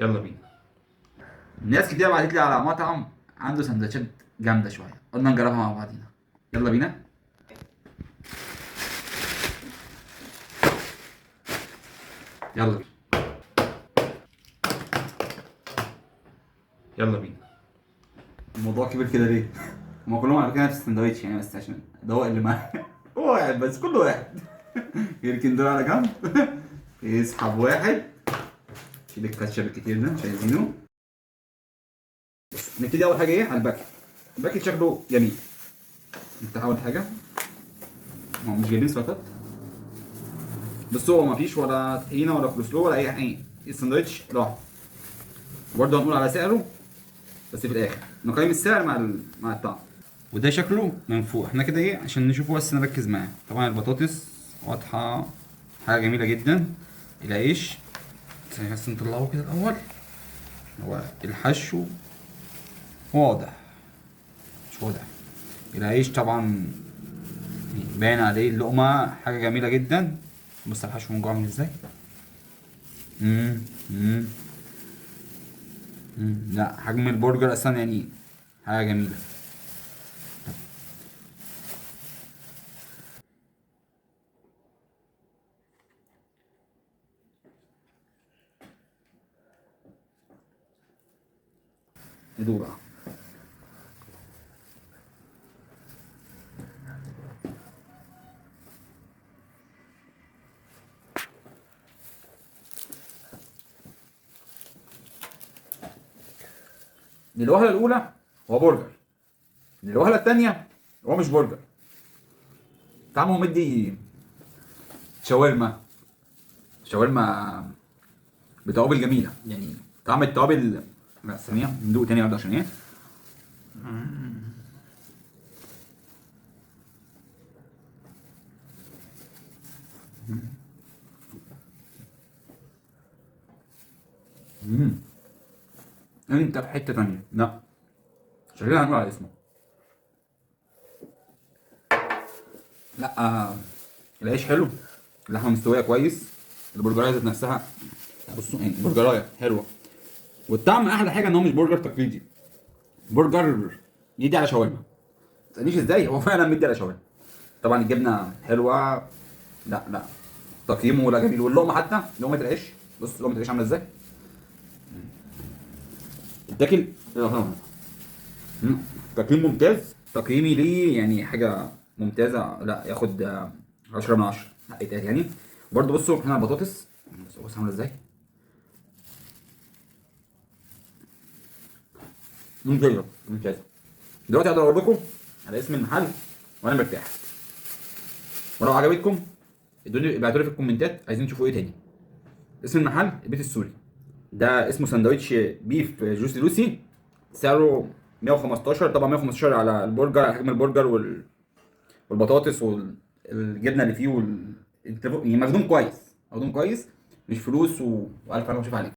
يلا بينا. ناس كتير بعتت لي على مطعم عنده سندوتشات جامده شويه، قلنا نجربها مع بعضينا. يلا بينا. يلا بينا. يلا بينا. الموضوع كبير كده ليه؟ هما كلهم على فكره نفس السندوتش يعني، بس عشان ده هو اللي معاه. هو واحد بس، كل واحد. يركن دول على جنب. يسحب واحد. شيل الكاتشب الكتير ده مش عايزينه. بس نبتدي اول حاجه ايه على الباكت. الباكت شكله جميل. نفتح اول حاجه. هو مش جايبين سلطات. بس هو مفيش ولا طحينه ولا كولسلو ولا اي حاجه. الساندوتش لوحده. برضه هنقول على سعره، بس في الاخر نقيم السعر مع الطعم. وده شكله من فوق. احنا كده ايه عشان نشوفه بس نركز معاه. طبعا البطاطس واضحه، حاجه جميله جدا. العيش بس نطلعه كده الاول. هو الحشو واضح مش واضح. العيش طبعا باين عليه اللقمه، حاجه جميله جدا. بص الحشو من جوه عامل ازاي. مم. مم. لا حجم البرجر اصلا يعني حاجه جميله. ندوق بقى. الوهله الاولى هو برجر. الوهله الثانيه هو مش برجر. طعمه مدي شاورما. شاورما بتوابل جميله يعني. طعم التوابل. لا ثانيه ندوق تاني برضه عشان ايه. امم انت في حته تانيه. لا شغال هنقول على اسمه. لا العيش حلو. اللحمه مستويه كويس. البرجرايه ذات نفسها بصوا يعني البرجرايه حلوه. والطعم احلى حاجه ان هو مش برجر تقليدي. برجر يدي على شاورما. ما تسالنيش ازاي، هو فعلا مدي على شاورما. طبعا الجبنه حلوه. لا لا تقييمه لا جميل. واللقمه حتى لقمه العيش. بص لقمه العيش عامله ازاي. التاكل. مم. تقييم ممتاز. تقييمي ليه يعني حاجه ممتازه. لا ياخد 10 من 10 حق يتقال يعني. برضه بصوا هنا البطاطس. بص عامله ازاي. ممتازه ممتازه. دلوقتي اقدر اقول لكم على اسم المحل وانا مرتاح. ولو عجبتكم ادوني ابعتوا لي في الكومنتات عايزين تشوفوا ايه تاني. اسم المحل البيت السوري. ده اسمه ساندوتش بيف جوسي لوسي. سعره 115. طبعا 115 على البرجر، على حجم البرجر والبطاطس والجبنه اللي فيه يعني مخدوم كويس. مخدوم كويس. مش فلوس والف انا بشوف عليك.